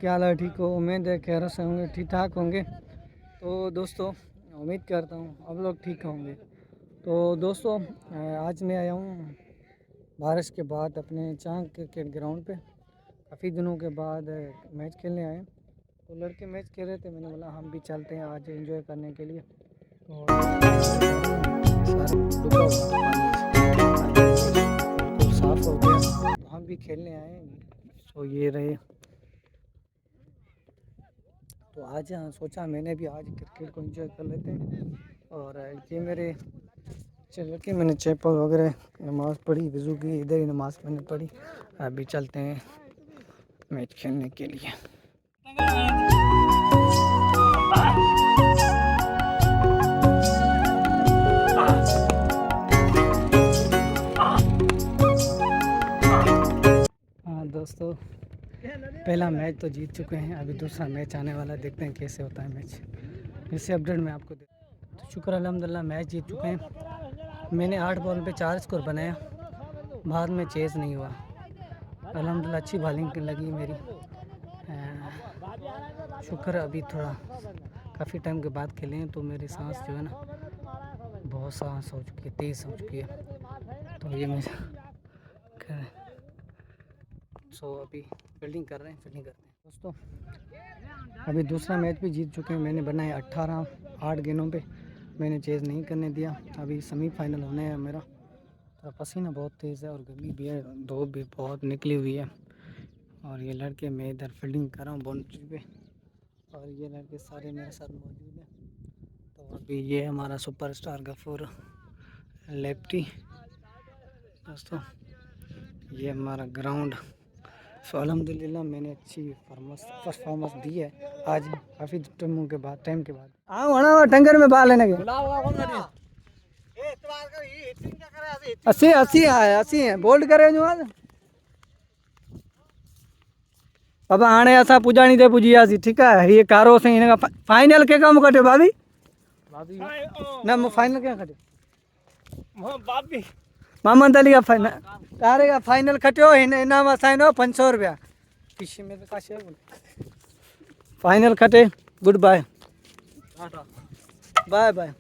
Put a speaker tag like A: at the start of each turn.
A: क्या हाल है? ठीक हो? उम्मीद है खैर से होंगे, ठीक ठाक होंगे। तो दोस्तों उम्मीद करता हूँ आप लोग ठीक होंगे। तो दोस्तों आज मैं आया हूँ बारिश के बाद अपने चांग क्रिकेट ग्राउंड पे। काफ़ी दिनों के बाद मैच खेलने आए। तो लड़के मैच खेल रहे थे, मैंने बोला हम भी चलते हैं आज एंजॉय करने के लिए। तो सारा डूबा हुआ था पानी से, बिल्कुल साफ़ हो गया, तो हम भी खेलने आए। तो ये रहे, तो आज सोचा मैंने भी आज क्रिकेट को एंजॉय कर लेते हैं। और ये मेरे चल के मैंने चेपल वगैरह नमाज़ पढ़ी, वज़ू की, इधर ही नमाज़ मैंने पढ़ी। अभी चलते हैं मैच खेलने के लिए। हाँ दोस्तों, पहला मैच तो जीत चुके हैं, अभी दूसरा मैच आने वाला, देखते हैं कैसे होता है मैच। इसी अपडेट में आपको दे। तो शुक्र अल्हम्दुलिल्लाह मैच जीत चुके हैं। मैंने 8 बॉल पे 4 स्कोर बनाया, बाद में चेज़ नहीं हुआ। अल्हम्दुलिल्लाह अच्छी बॉलिंग लगी मेरी। शुक्र अभी थोड़ा काफ़ी टाइम के बाद खेले हैं, तो मेरी सांस जो है ना बहुत सांस हो चुकी है, तेज़ हो चुकी है। तो ये मेरा अभी फील्डिंग कर रहे हैं, फील्डिंग करते हैं दोस्तों। अभी दूसरा मैच भी जीत चुके हैं। मैंने बनाए 18 8 गेंदों पे, मैंने चेज़ नहीं करने दिया। अभी सेमीफाइनल होने है मेरा। तो पसीना बहुत तेज़ है और गर्मी भी है, धूप भी बहुत निकली हुई है। और ये लड़के, मैं इधर फील्डिंग कर रहा हूँ बाउंड्री पे, और ये लड़के सारे मेरे साथ मौजूद हैं। तो अभी ये हमारा सुपरस्टार गफूर लेफ्टी दोस्तों, ये हमारा ग्राउंड। सो अल्हम्दुलिल्लाह मैंने अच्छी परफॉर्मेंस दी है आज, काफ़ी टाइम के बाद। हाँ वहाँ टंगर में बाल लेने के 80 है बोल्ड करे जो आज बाबा हाणे असां पुॼाणी ते पुॼी वियासीं। ठीकु आहे, हीअ कारो साईं हिन खां फाइनल के कमु कटियो भाभी? न मूं फाइनल क्या खटियो? मोहम्मद अली का फाइनल, तारे का फाइनल खटियो। इनाम असांजो 500 रुपया। फाइनल खटे, गुड बाय, बाय बाय।